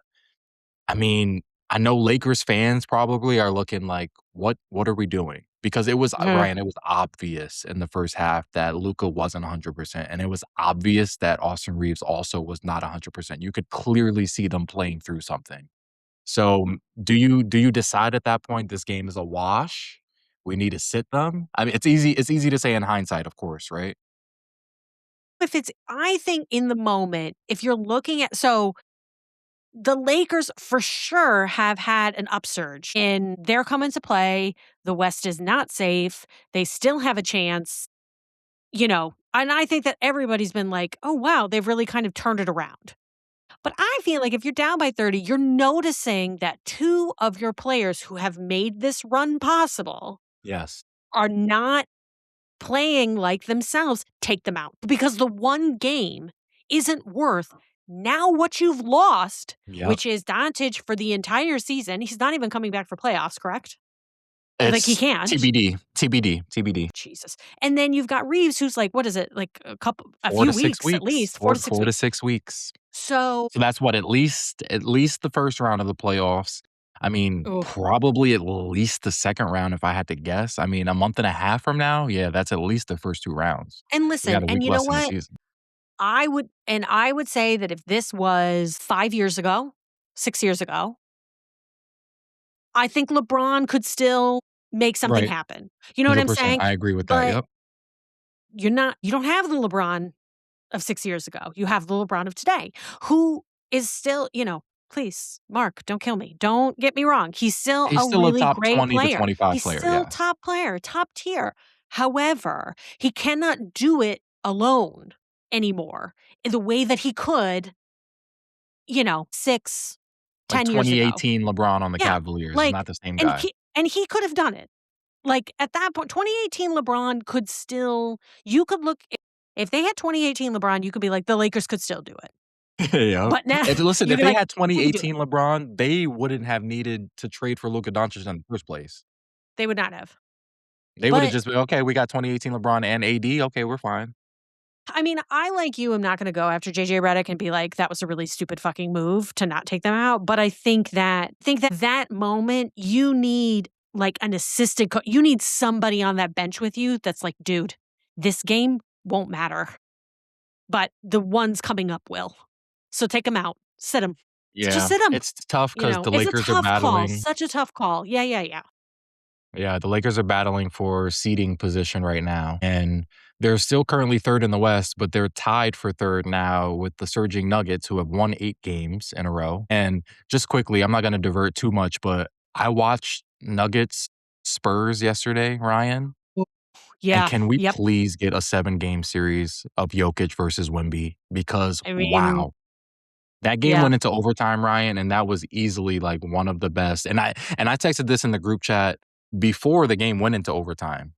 I mean, I know Lakers fans probably are looking like, "What are we doing?" Because it was Mhm. Ryan, it was obvious in the first half that Luca wasn't 100%, and it was obvious that Austin Reeves also was not 100%. You could clearly see them playing through something. So, do you decide at that point this game is a wash? We need to sit them? I mean, it's easy to say in hindsight, of course, right? If it's I think in the moment, if you're looking at the Lakers for sure have had an upsurge in their coming to play. The West is not safe. They still have a chance, and I think that everybody's been like, "Oh, wow, they've really kind of turned it around." But I feel like if you're down by 30, you're noticing that 2 of your players who have made this run possible Yes. are not playing like themselves. Take them out because the one game isn't worth now what you've lost, Yep. which is Doncic for the entire season. He's not even coming back for playoffs, correct? Like, he It's can't. TBD, TBD, TBD. Jesus. And then you've got Reeves, who's like, what is it? Like a 4 few to 6 weeks at weeks. least, 4 to 6 4 to weeks. 6 weeks. So, So that's what, at least the first round of the playoffs. I mean, oof. probably at least the second round if I had to guess. I mean, a month and a half from now, yeah, that's at least the first 2 rounds. And We listen, got a and week you know less in the what? season. I would say that if this was 5 years ago, 6 years ago, I think LeBron could still make something Right. happen. You know what I'm 100%. saying? I agree with that. But Yep. you don't have the LeBron of 6 years ago. You have the LeBron of today, who is still, please, Mark, don't kill me. Don't get me wrong. He's still He's a still a really top great 20 to player. 25 He's player, still yeah. top player, top tier. However, he cannot do it alone anymore in the way that he could, 6, Like 10 years ago. 2018 LeBron on the Yeah, Cavaliers is like not the same and guy. he could have done it. Like, at that point, 2018 LeBron could still you could look if they had 2018 LeBron, you could be like, "The Lakers could still do it." Yep. But now And listen, you'd if be they like, had "Who could do it?" 2018 LeBron, they wouldn't have needed to trade for Luka Doncic in the first place. They would not have. They would've But just been, "Okay, we got 2018 LeBron and AD, okay, we're fine." I mean, I, like you, am not gonna go after JJ Redick and be like, "That was a really stupid fucking move to not take them out," but I think that that moment, you need, like, an assistant you need somebody on that bench with you that's like, "Dude, this game won't matter, but the ones coming up will. So take them out. Sit them. Just Yeah, sit them." it's tough You because know? the It's a Lakers are tough call, battling. such a tough call. Yeah, yeah, yeah. Yeah, the Lakers are battling for seeding position right now, and they're still currently 3rd in the West, but they're tied for 3rd now with the surging Nuggets, who have won 8 games in a row. And just quickly, I'm not gonna divert too much, but I watched Nuggets Spurs yesterday, Ryan, Ooh, and yeah, can we yep. please get a 7-game series of Jokic versus Wemby? Because, I mean, wow. That game yeah. went into overtime, Ryan, and that was easily, like, one of the best, and I texted this in the group chat before the game went into overtime.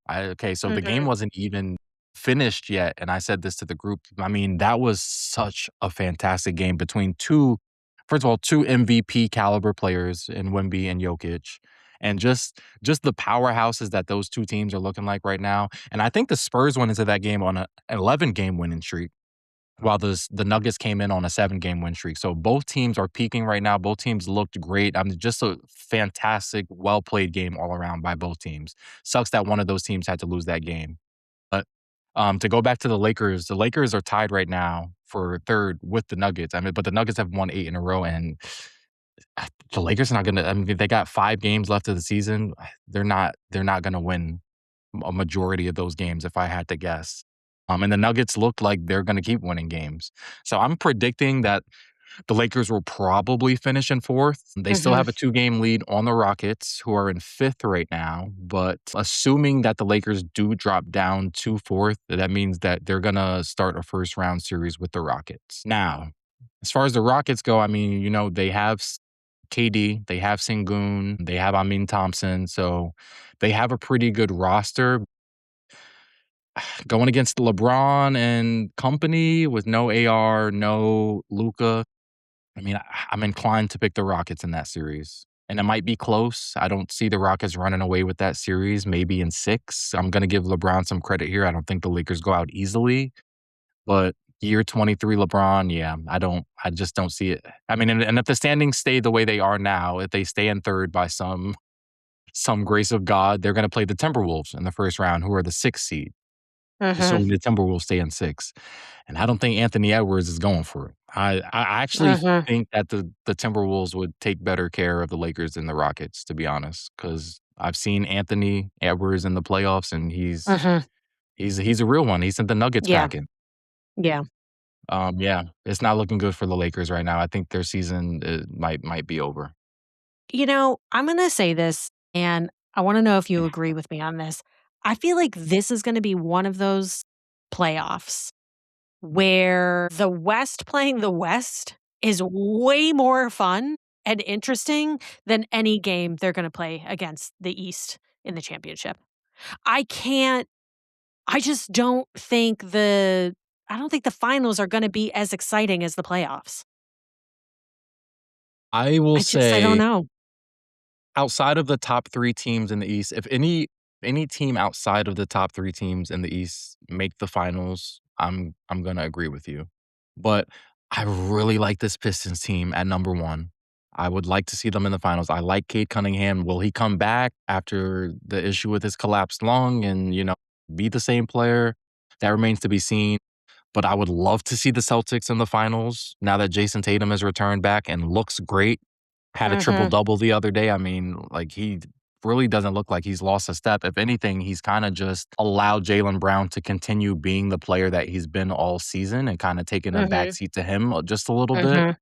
So the game Mhm, wasn't even finished yet, and I said this to the group. I mean, that was such a fantastic game between 2 first of all, 2 MVP caliber players in Wemby and Jokic, and just the powerhouses that those 2 teams are looking like right now, and I think the Spurs went into that game on a 11-game winning streak while the Nuggets came in on a 7-game win streak. So both teams are peaking right now. Both teams looked great. I mean, just a fantastic, well played game all around by both teams. Sucks that one of those teams had to lose that game. But to go back to the Lakers are tied right now for 3rd with the Nuggets. I mean, but the Nuggets have won 8 in a row, and the Lakers are not gonna. I mean, they got 5 games left of the season. They're not gonna win a majority of those games if I had to guess. And the Nuggets look like they're gonna keep winning games. So I'm predicting that the Lakers will probably finish in 4th. They still mhm, have a 2-game lead on the Rockets, who are in 5th right now. But assuming that the Lakers do drop down to 4th, that means that they're gonna start a first round series with the Rockets. Now, as far as the Rockets go, I mean, they have KD, they have Sengun, they have Amin Thompson, so they have a pretty good roster. Going against LeBron and company with no AR, no Luca, I mean, I'm inclined to pick the Rockets in that series. And it might be close. I don't see the Rockets running away with that series, maybe in 6. I'm gonna give LeBron some credit here. I don't think the Lakers go out easily, but year 23 LeBron, yeah, I just don't see it. I mean, and if the standings stay the way they are now, if they stay in 3rd by some grace of God, they're gonna play the Timberwolves in the first round, who are the 6th seed, mhm, assuming the Timberwolves stay in 6. And I don't think Anthony Edwards is going for it. I actually mhm, think that the Timberwolves would take better care of the Lakers than the Rockets, to be honest, because I've seen Anthony Edwards in the playoffs, and mhm. he's a real one. He sent the Nuggets Yeah, packing. yeah. Yeah, it's not looking good for the Lakers right now. I think their season, might be over. I'm gonna say this, and I wanna know if you agree with me on this. I feel like this is gonna be one of those playoffs where the West playing the West is way more fun and interesting than any game they're gonna play against the East in the championship. I can't I just don't think the finals are gonna be as exciting as the playoffs. I will I don't say, know. outside of the top 3 teams in the East, if any team outside of the top 3 teams in the East make the finals, I'm gonna agree with you. But I really like this Pistons team at number 1. I would like to see them in the finals. I like Cade Cunningham. Will he come back after the issue with his collapsed lung and, be the same player? That remains to be seen. But I would love to see the Celtics in the finals now that Jason Tatum has returned back and looks great. Had a triple Mhm, double the other day. I mean, like, he really doesn't look like he's lost a step. If anything, he's kinda just allowed Jaylen Brown to continue being the player that he's been all season and kinda taking a mhm, backseat to him, just a little bit. mhm.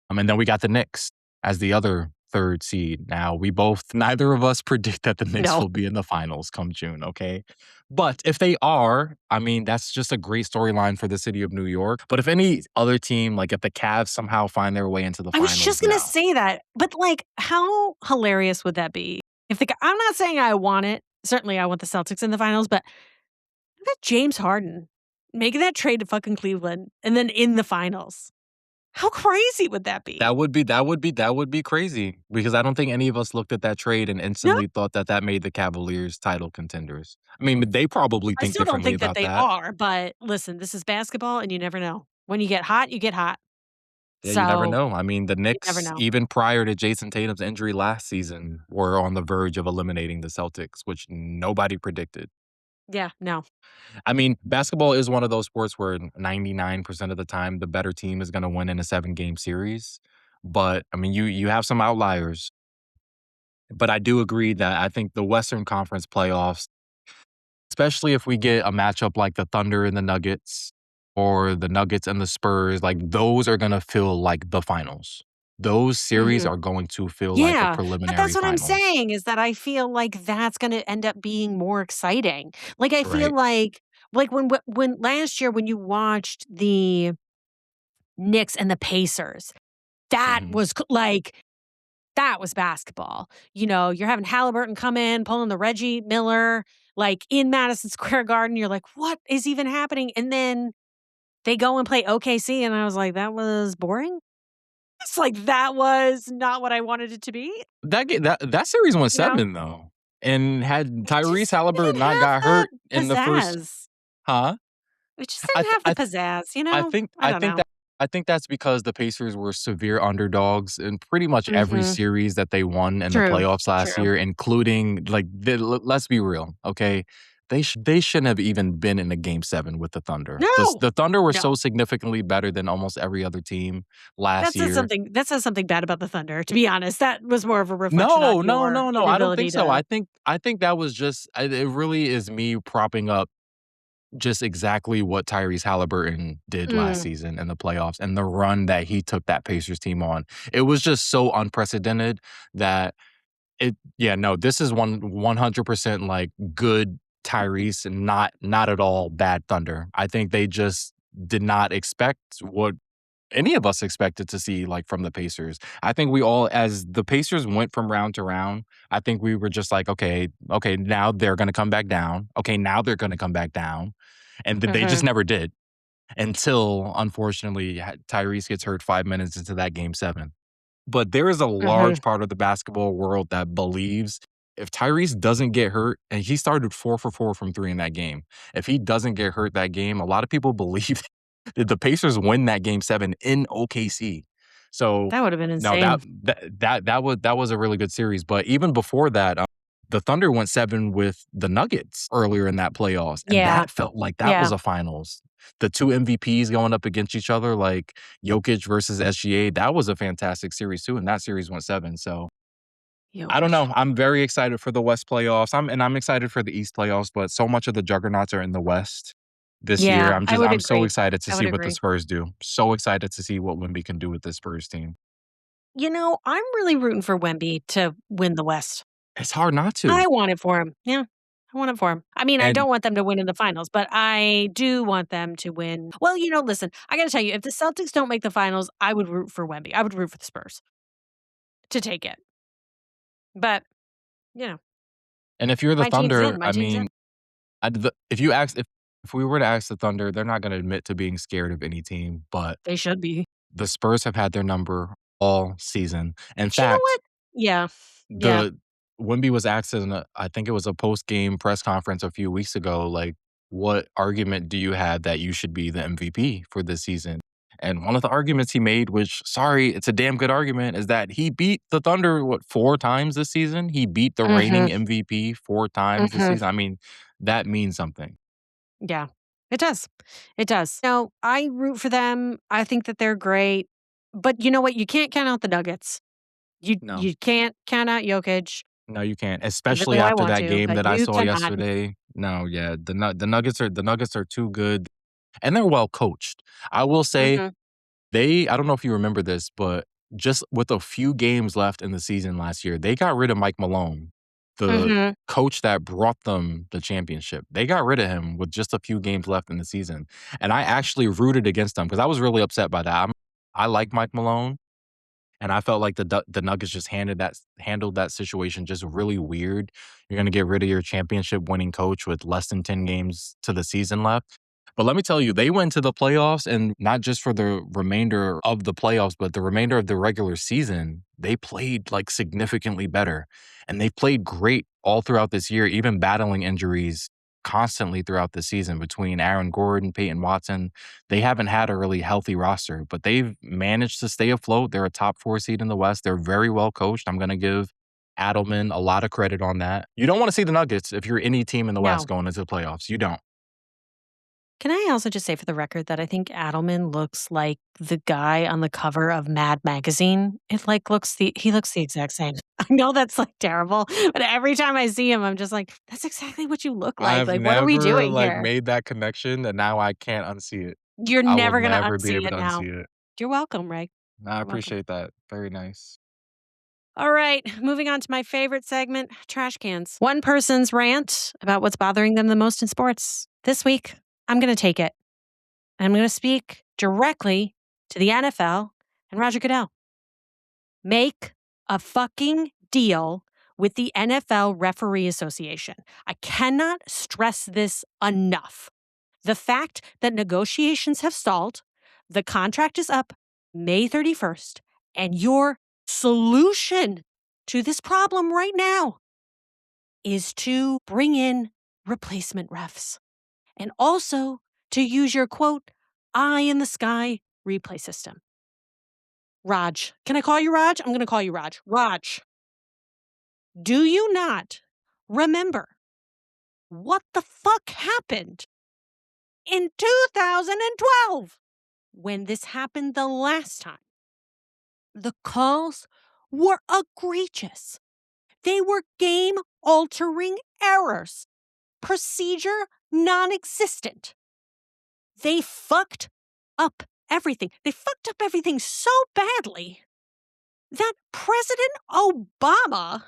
And then we got the Knicks as the other 3rd seed. Now, we both neither of us predict that the Knicks No. will be in the finals come June, okay? But if they are, I mean, that's just a great storyline for the city of New York. But if any other team, like if the Cavs somehow find their way into the I was finals just gonna now, say that, but, like, how hilarious would that be? If the I'm not saying I want it. Certainly, I want the Celtics in the finals, but look at James Harden making that trade to fucking Cleveland and then in the finals. How crazy would that be? That would be crazy because I don't think any of us looked at that trade and No, instantly thought that that made the Cavaliers title contenders. I mean, they probably I think still don't differently think that about they that. are, but listen, this is basketball and you never know. When you get hot, you get hot. Yeah, you never So, know. I mean, the you never Knicks, know. even prior to Jason Tatum's injury last season, were on the verge of eliminating the Celtics, which nobody predicted. Yeah, no. I mean, basketball is one of those sports where 99% of the time the better team is going to win in a 7-game series. But I mean, you have some outliers. But I do agree that I think the Western Conference playoffs, especially if we get a matchup like the Thunder and the Nuggets or the Nuggets and the Spurs, like those are going to feel like the finals. Those series Mhm. are going to feel like a Yeah, but preliminary that's what I'm finals. saying is that I feel like that's gonna end up being more exciting. Like, I feel Right. like when last year when you watched the Knicks and the Pacers, that Mhm. was that was basketball. You know, you're having Halliburton come in, pulling the Reggie Miller, like, in Madison Square Garden, you're like, "What is even happening?" And then they go and play OKC, and I was like, "That was boring?" It's like, that was not what I wanted it to be, That series went you know? 7 though, and had Tyrese It Halliburton didn't not have got the hurt in the first. pizzazz. Huh? It just I didn't th have the I pizzazz, you I know? think I I don't think know. that I think that's because the Pacers were severe underdogs in pretty much every Mhm. series that they won in the True, playoffs last true. year, including like let's be real, okay? They shouldn't have even been in a game 7 with the Thunder. No! The Thunder were No. so significantly better than almost every other team last year. That says something bad about the Thunder, to be honest. That was more of a reflection on No, no, your no, no, I don't think inability so. to I think that was just it really is me propping up just exactly what Tyrese Halliburton did last Mm. season in the playoffs and the run that he took that Pacers team on. It was just so unprecedented that yeah, no, this is 100% like good Tyrese and not at all bad Thunder. I think they just did not expect what any of us expected to see like from the Pacers. I think we all as the Pacers went from round to round, I think we were just like, okay, now they're going to come back down. Okay, now they're going to come back down. And they just Mhm, never did until unfortunately Tyrese gets hurt 5 minutes into that game 7. But there is a mhm. large part of the basketball world that believes if Tyrese doesn't get hurt, and he started 4 for 4 from 3 in that game. If he doesn't get hurt that game, a lot of people believe that the Pacers win that game 7 in OKC. So, That would've been no, insane. that was a really good series, but even before that, the Thunder went 7 with the Nuggets earlier in that playoffs, and Yeah, that felt like that yeah. was a finals. The 2 MVPs going up against each other, like Jokic versus SGA, that was a fantastic series too, and that series went 7, so I don't Jokic. know, I'm very excited for the West playoffs, I'm excited for the East playoffs, but so much of the juggernauts are in the West this year, Yeah, I would I'm so agree. excited to I would see what the agree. Spurs do. So excited to see what Wemby can do with this Spurs team. You know, I'm really rooting for Wemby to win the West. It's hard not to, I want it for him. Yeah, I want it for him. I mean, I and don't want them to win in the finals, but I do want them to win. Well, you know, listen, I gotta tell you, if the Celtics don't make the finals, I would root for Wemby. I would root for the Spurs to take it. But, you know, and if you're the my team's Thunder, in, my I team's in. mean, if you ask if we were to ask the Thunder, they're not gonna admit to being scared of any team, but They should be. the Spurs have had their number all season. In But you know fact, what? Yeah. Yeah. the Wemby was asked in a I think it was a post-game press conference a few weeks ago, like, "What argument do you have that you should be the MVP for this season?" And one of the arguments he made, which, sorry, it's a damn good argument, is that he beat the Thunder, what, 4 times this season? He beat the reigning Mhm. MVP 4 times this Mhm. season. I mean, that means something. Yeah. It does. It does. No, I root for them. I think that they're great. But you know what? You can't count out the Nuggets. No. You can't count out Jokic, No, you can't, even especially though I after want that to, game but that I you saw cannot. yesterday. No, yeah, the Nuggets are too good, and they're well coached. I will say Mhm. I don't know if you remember this, but just with a few games left in the season last year, they got rid of Mike Malone, the Mhm. coach that brought them the championship. They got rid of him with just a few games left in the season, and I actually rooted against them because I was really upset by that. I like Mike Malone, and I felt like the Nuggets just handled that situation just really weird. You're gonna get rid of your championship winning coach with less than 10 games to the season left. But let me tell you, they went to the playoffs, and not just for the remainder of the playoffs, but the remainder of the regular season, they played, like, significantly better, and they played great all throughout this year, even battling injuries constantly throughout the season between Aaron Gordon, Peyton Watson. They haven't had a really healthy roster, but they've managed to stay afloat. They're a top 4 seed in the West. They're very well coached. I'm gonna give Adelman a lot of credit on that. You don't wanna see the Nuggets if you're any team in the West No. going into the playoffs. You don't. Can I also just say for the record that I think Adelman looks like the guy on the cover of Mad Magazine? It, like, he looks the exact same. I know that's, like, terrible, but every time I see him, I'm just like, "That's exactly what you look like. I've Like, what are we never, doing like, here?" made that connection, and now I can't unsee it. You're I will never gonna never be unsee able it to now. unsee it. You're welcome, Ray. I You're welcome. appreciate that. Very nice. All right, moving on to my favorite segment, trash cans. One person's rant about what's bothering them the most in sports. This week, I'm gonna take it. And I'm gonna speak directly to the NFL and Roger Goodell. Make a fucking deal with the NFL Referee Association. I cannot stress this enough. The fact that negotiations have stalled, the contract is up May 31st, and your solution to this problem right now is to bring in replacement refs and also to use your quote, eye in the sky replay system. Raj, can I call you Raj? I'm going to call you Raj. Raj, do you not remember what the fuck happened in 2012 when this happened the last time? The calls were egregious. They were game altering errors, procedure non existent. They fucked up everything. They fucked up everything so badly that President Obama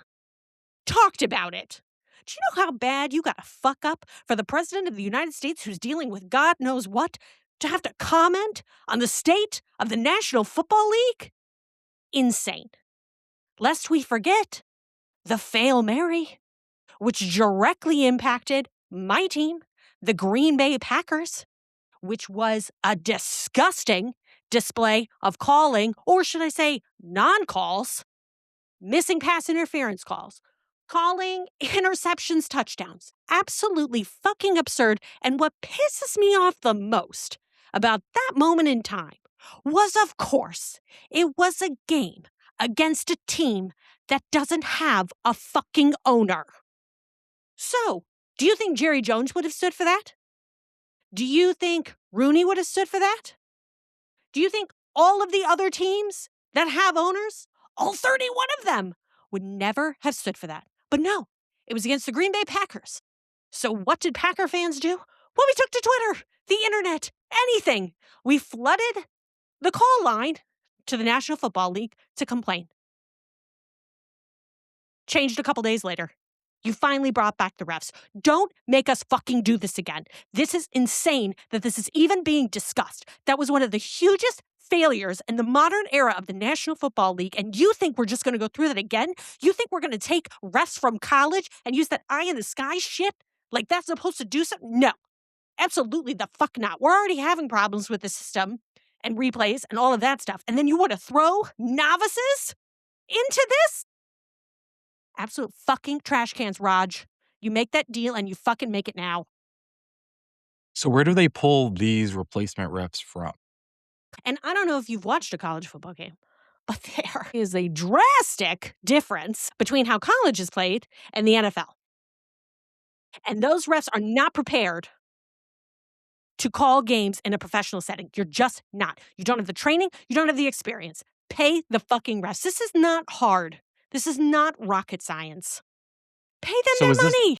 talked about it. Do you know how bad you got to fuck up for the President of the United States, who's dealing with God knows what, to have to comment on the state of the National Football League? Insane. Lest we forget the Fail Mary, which directly impacted my team, the Green Bay Packers, which was a disgusting display of calling, or should I say, non calls, missing pass interference calls, calling interceptions touchdowns. Absolutely fucking absurd. And what pisses me off the most about that moment in time was, of course, it was a game against a team that doesn't have a fucking owner. So, do you think Jerry Jones would have stood for that? Do you think Rooney would have stood for that? Do you think all of the other teams that have owners, all 31 of them, would never have stood for that? But no, it was against the Green Bay Packers. So what did Packer fans do? Well, we took to Twitter, the internet, anything. We flooded the call line to the National Football League to complain. Changed a couple days later. You finally brought back the refs. Don't make us fucking do this again. This is insane that this is even being discussed. That was one of the hugest failures in the modern era of the National Football League, and you think we're just going to go through that again? You think we're going to take refs from college and use that eye in the sky shit? Like that's supposed to do something? No, absolutely the fuck not. We're already having problems with the system and replays and all of that stuff. And then you want to throw novices into this? Absolute fucking trash cans, Raj. You make that deal and you fucking make it now. So where do they pull these replacement reps from? And I don't know if you've watched a college football game, but there is a drastic difference between how college is played and the NFL. And those refs are not prepared to call games in a professional setting. You're just not. You don't have the training. You don't have the experience. Pay the fucking refs. This is not hard. This is not rocket science. Pay them So their money.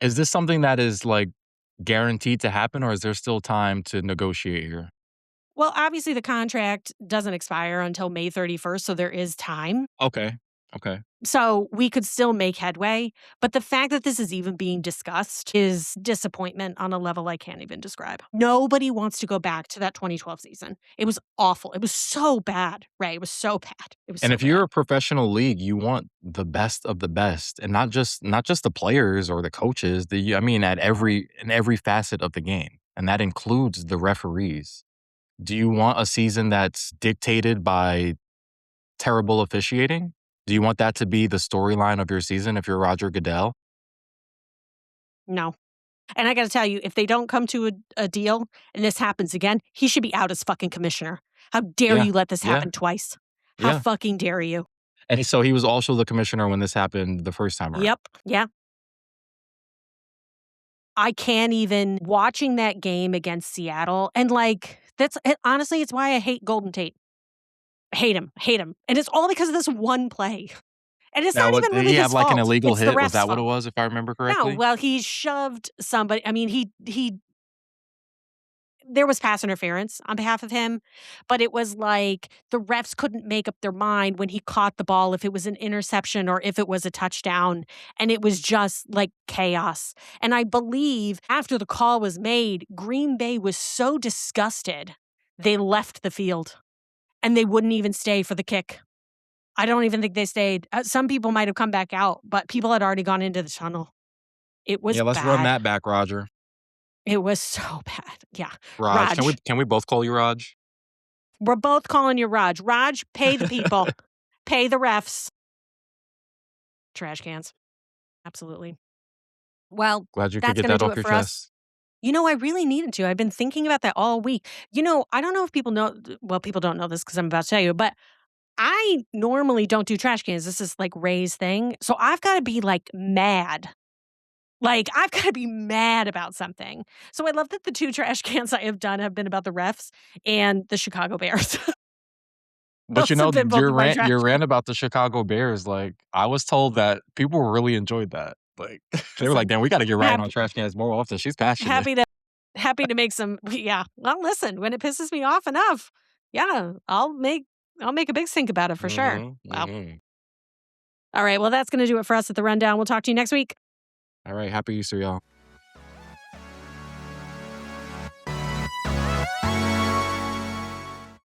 is this something that is, like, guaranteed to happen, or is there still time to negotiate here? Well, obviously, the contract doesn't expire until May 31st, so there is time. Okay. Okay. So we could still make headway. But the fact that this is even being discussed is disappointment on a level I can't even describe. Nobody wants to go back to that 2012 season. It was awful. It was so bad, Ray. It was so bad. It was And so if you're bad. a professional league, you want the best of the best, and not just the players or the coaches, I mean, at every in every facet of the game. and that includes the referees. Do you want a season that's dictated by terrible officiating? Do you want that to be the storyline of your season if you're Roger Goodell? No. And I gotta tell you, if they don't come to a deal and this happens again, he should be out as fucking commissioner. How dare Yeah, you let this yeah, happen twice? How yeah. fucking dare you? And so he was also the commissioner when this happened the first time around. Yep. Yeah. I can't even watching that game against Seattle and, like, honestly, it's why I hate Golden Tate. Hate him, and it's all because of this one play, and it's Now, not what even did really he have, his like, an fault, illegal it's the hit? Was ref's that what it fault. was, if I remember No, correctly? well, he shoved somebody. I mean, he there was pass interference on behalf of him, but it was like the refs couldn't make up their mind when he caught the ball if it was an interception or if it was a touchdown, and it was just like chaos. And I believe after the call was made, Green Bay was so disgusted, they left the field and they wouldn't even stay for the kick. I don't even think they stayed. Some people might have come back out, but people had already gone into the tunnel. It was Yeah, let's run bad. that back, Roger. It was so bad. Yeah. Raj. Can we Raj. can we both call you Raj? We're both calling you Raj. Raj, pay the people. Pay the refs. Trash cans. Absolutely. Well, Glad you could that's get going to that do off it your for us. chest. I really needed to. I've been thinking about that all week. I don't know if people know. Well, people don't know this because I'm about to tell you, but I normally don't do trash cans. This is like Ray's thing. So I've got to be like mad. Like, I've got to be mad about something. So I love that the two trash cans I have done have been about the refs and the Chicago Bears. But, Those have been both your of my trash your cans. rant about the Chicago Bears, like, I was told that people really enjoyed that. Like, they were like, Listen, "Damn, we gotta get Ryan on happy, trash cans more often. She's passionate." happy to happy to make some. Yeah. Well, listen, when it pisses me off enough, yeah, I'll make a big stink about it for sure. Mhm, Well, mhm. all right. Well, that's going to do it for us at the rundown. We'll talk to you next week. Alright, happy Easter, y'all.